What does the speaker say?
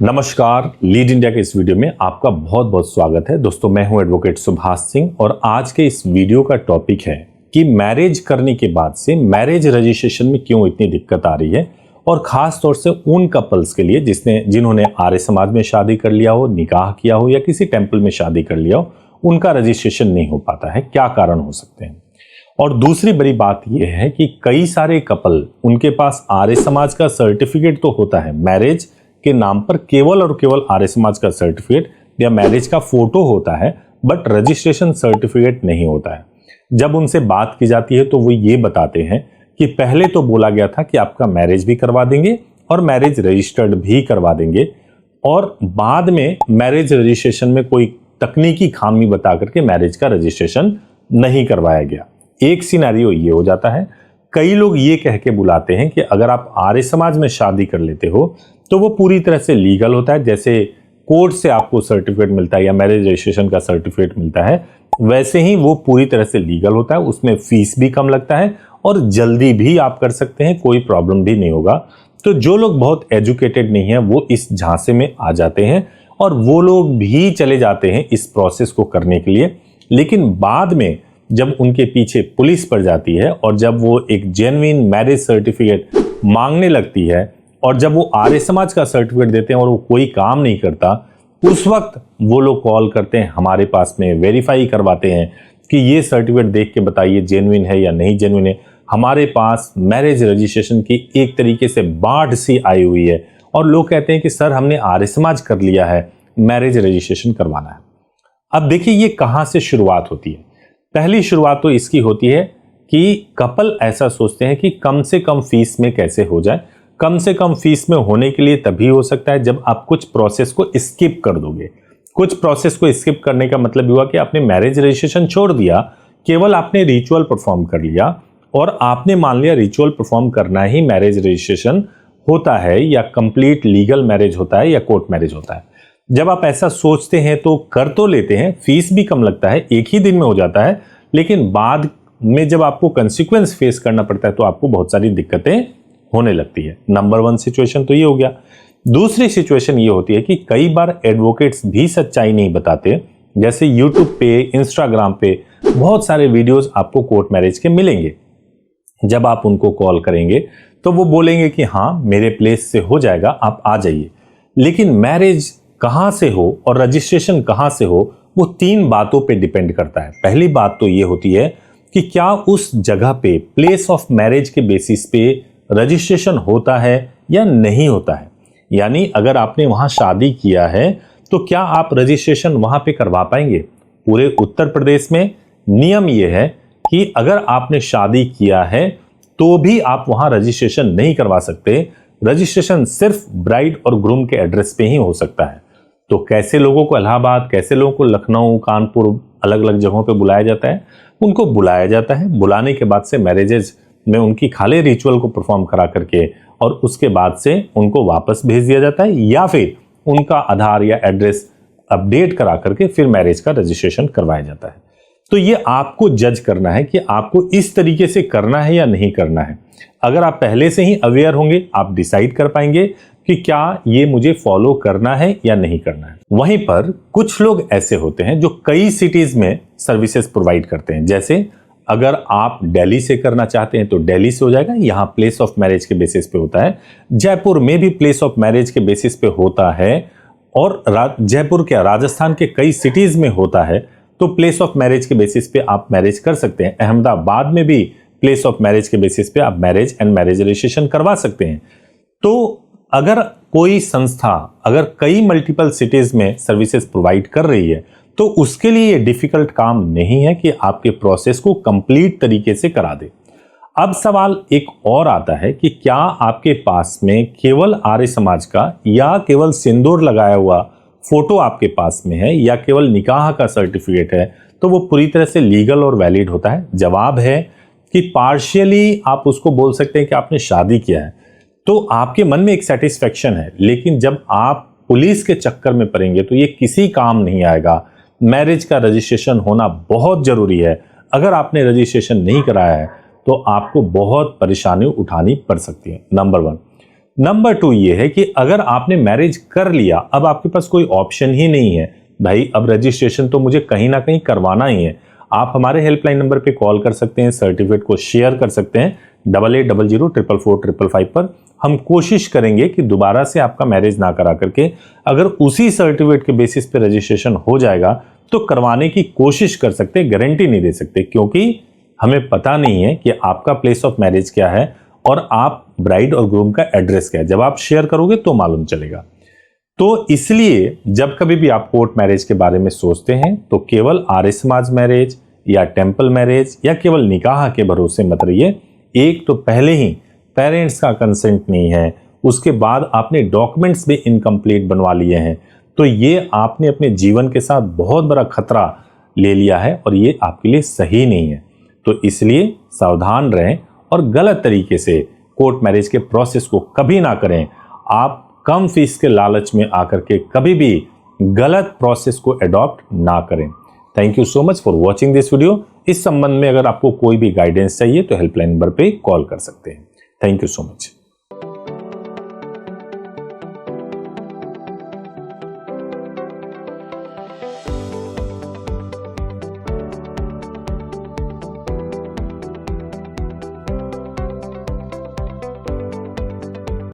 नमस्कार, lead India के इस वीडियो में आपका बहुत बहुत स्वागत है। दोस्तों, मैं हूं एडवोकेट सुभाष सिंह और आज के इस वीडियो का टॉपिक है कि मैरिज करने के बाद से मैरिज रजिस्ट्रेशन में क्यों इतनी दिक्कत आ रही है और खास तौर से उन कपल्स के लिए जिन्होंने आर्य समाज में शादी कर लिया हो, निकाह किया हो या किसी टेम्पल में शादी कर लिया हो, उनका रजिस्ट्रेशन नहीं हो पाता है। क्या कारण हो सकते हैं? और दूसरी बड़ी बात यह है कि कई सारे कपल, उनके पास आर्य समाज का सर्टिफिकेट तो होता है, मैरिज के नाम पर केवल और केवल आर्य समाज का सर्टिफिकेट या मैरिज का फोटो होता है, बट रजिस्ट्रेशन सर्टिफिकेट नहीं होता है। जब उनसे बात की जाती है तो वो ये बताते हैं कि पहले तो बोला गया था कि आपका मैरिज भी करवा देंगे और मैरिज रजिस्टर्ड भी करवा देंगे, और बाद में मैरिज रजिस्ट्रेशन में कोई तकनीकी खामी बता करके मैरिज का रजिस्ट्रेशन नहीं करवाया गया। एक सिनेरियो ये हो जाता है। कई लोग ये कह के बुलाते हैं कि अगर आप आर्य समाज में शादी कर लेते हो तो वो पूरी तरह से लीगल होता है, जैसे कोर्ट से आपको सर्टिफिकेट मिलता है या मैरिज रजिस्ट्रेशन का सर्टिफिकेट मिलता है, वैसे ही वो पूरी तरह से लीगल होता है। उसमें फीस भी कम लगता है और जल्दी भी आप कर सकते हैं, कोई प्रॉब्लम भी नहीं होगा। तो जो लोग बहुत एजुकेटेड नहीं है वो इस झांसे में आ जाते हैं और वो लोग भी चले जाते हैं इस प्रोसेस को करने के लिए, लेकिन बाद में जब उनके पीछे पुलिस पड़ जाती है और जब वो एक जेन्युइन मैरिज सर्टिफिकेट मांगने लगती है और जब वो आर्य समाज का सर्टिफिकेट देते हैं और वो कोई काम नहीं करता, उस वक्त वो लोग कॉल करते हैं हमारे पास में, वेरीफाई करवाते हैं कि ये सर्टिफिकेट देख के बताइए जेन्युइन है या नहीं जेन्युइन है। हमारे पास मैरिज रजिस्ट्रेशन की एक तरीके से बाढ़ सी आई हुई है और लोग कहते हैं कि सर हमने आर्य समाज कर लिया है, मैरिज रजिस्ट्रेशन करवाना है। अब देखिए ये कहाँ से शुरुआत होती है। पहली शुरुआत तो इसकी होती है कि कपल ऐसा सोचते हैं कि कम से कम फीस में कैसे हो जाए। कम से कम फीस में होने के लिए तभी हो सकता है जब आप कुछ प्रोसेस को स्किप कर दोगे। कुछ प्रोसेस को स्किप करने का मतलब हुआ कि आपने मैरिज रजिस्ट्रेशन छोड़ दिया, केवल आपने रिचुअल परफॉर्म कर लिया और आपने मान लिया रिचुअल परफॉर्म करना ही मैरिज रजिस्ट्रेशन होता है या कंप्लीट लीगल मैरिज होता है या कोर्ट मैरिज होता है। जब आप ऐसा सोचते हैं तो कर तो लेते हैं, फीस भी कम लगता है, एक ही दिन में हो जाता है, लेकिन बाद में जब आपको कंसिक्वेंस फेस करना पड़ता है तो आपको बहुत सारी दिक्कतें होने लगती है। नंबर 1 सिचुएशन तो ये हो गया। दूसरी सिचुएशन ये होती है कि कई बार एडवोकेट्स भी सच्चाई नहीं बताते। जैसे यूट्यूब पे, इंस्टाग्राम पे बहुत सारे वीडियोस आपको कोर्ट मैरिज के मिलेंगे। जब आप उनको कॉल करेंगे तो वो बोलेंगे कि हाँ मेरे प्लेस से हो जाएगा, आप आ जाइए। लेकिन मैरिज कहाँ से हो और रजिस्ट्रेशन कहाँ से हो, वो 3 बातों पे डिपेंड करता है। पहली बात तो ये होती है कि क्या उस जगह पे प्लेस ऑफ मैरिज के बेसिस पे रजिस्ट्रेशन होता है या नहीं होता है। यानी अगर आपने वहां शादी किया है तो क्या आप रजिस्ट्रेशन वहां पे करवा पाएंगे। पूरे उत्तर प्रदेश में नियम यह है कि अगर आपने शादी किया है तो भी आप वहां रजिस्ट्रेशन नहीं करवा सकते। रजिस्ट्रेशन सिर्फ ब्राइड और ग्रूम के एड्रेस पे ही हो सकता है। तो कैसे लोगों को इलाहाबाद, कैसे लोगों को लखनऊ, कानपुर, अलग अलग जगहों पे बुलाया जाता है? उनको बुलाया जाता है, बुलाने के बाद से मैरिजेज में उनकी खाली रिचुअल को परफॉर्म करा करके और उसके बाद से उनको वापस भेज दिया जाता है या फिर उनका आधार या एड्रेस अपडेट करा करके फिर मैरिज का रजिस्ट्रेशन करवाया जाता है। तो ये आपको जज करना है कि आपको इस तरीके से करना है या नहीं करना है। अगर आप पहले से ही अवेयर होंगे, आप डिसाइड कर पाएंगे कि क्या ये मुझे फॉलो करना है या नहीं करना है। वहीं पर कुछ लोग ऐसे होते हैं जो कई सिटीज में सर्विसेज प्रोवाइड करते हैं। जैसे अगर आप दिल्ली से करना चाहते हैं तो दिल्ली से हो जाएगा, यहाँ प्लेस ऑफ मैरिज के बेसिस पे होता है। जयपुर में भी प्लेस ऑफ मैरिज के बेसिस पे होता है और जयपुर के राजस्थान के कई सिटीज में होता है, तो प्लेस ऑफ मैरिज के बेसिस पे आप मैरिज कर सकते हैं। अहमदाबाद में भी प्लेस ऑफ मैरिज के बेसिस पे आप मैरिज एंड मैरिज रजिस्ट्रेशन करवा सकते हैं। तो अगर कोई संस्था अगर कई मल्टीपल सिटीज में सर्विसेज प्रोवाइड कर रही है तो उसके लिए ये डिफिकल्ट काम नहीं है कि आपके प्रोसेस को कंप्लीट तरीके से करा दे। अब सवाल एक और आता है कि क्या आपके पास में केवल आर्य समाज का या केवल सिंदूर लगाया हुआ फोटो आपके पास में है या केवल निकाह का सर्टिफिकेट है तो वो पूरी तरह से लीगल और वैलिड होता है? जवाब है कि पार्शियली आप उसको बोल सकते हैं कि आपने शादी किया है तो आपके मन में एक सेटिस्फेक्शन है, लेकिन जब आप पुलिस के चक्कर में पड़ेंगे तो ये किसी काम नहीं आएगा। मैरिज का रजिस्ट्रेशन होना बहुत जरूरी है। अगर आपने रजिस्ट्रेशन नहीं कराया है तो आपको बहुत परेशानी उठानी पड़ सकती है। नंबर 1। नंबर 2 ये है कि अगर आपने मैरिज कर लिया, अब आपके पास कोई ऑप्शन ही नहीं है, भाई अब रजिस्ट्रेशन तो मुझे कहीं ना कहीं करवाना ही है, आप हमारे हेल्पलाइन नंबर पे कॉल कर सकते हैं, सर्टिफिकेट को शेयर कर सकते हैं 8800444555 पर। हम कोशिश करेंगे कि दोबारा से आपका मैरिज ना करा करके, अगर उसी सर्टिफिकेट के बेसिस पे रजिस्ट्रेशन हो जाएगा तो करवाने की कोशिश कर सकते हैं, गारंटी नहीं दे सकते, क्योंकि हमें पता नहीं है कि आपका प्लेस ऑफ मैरिज क्या है और आप ब्राइड और ग्रूम का एड्रेस क्या है। जब आप शेयर करोगे तो मालूम चलेगा। तो इसलिए जब कभी भी आप कोर्ट मैरिज के बारे में सोचते हैं तो केवल आर्य समाज मैरिज या टेंपल मैरिज या केवल निकाह के भरोसे मत रहिए। एक तो पहले ही पेरेंट्स का कंसेंट नहीं है, उसके बाद आपने डॉक्यूमेंट्स भी इनकम्प्लीट बनवा लिए हैं, तो ये आपने अपने जीवन के साथ बहुत बड़ा खतरा ले लिया है और ये आपके लिए सही नहीं है। तो इसलिए सावधान रहें और गलत तरीके से कोर्ट मैरिज के प्रोसेस को कभी ना करें। आप कम फीस के लालच में आकर के कभी भी गलत प्रोसेस को अडॉप्ट ना करें। Thank you so much for watching this video. इस संबंध में अगर आपको कोई भी गाइडेंस चाहिए तो हेल्पलाइन नंबर पे कॉल कर सकते हैं। Thank you so much.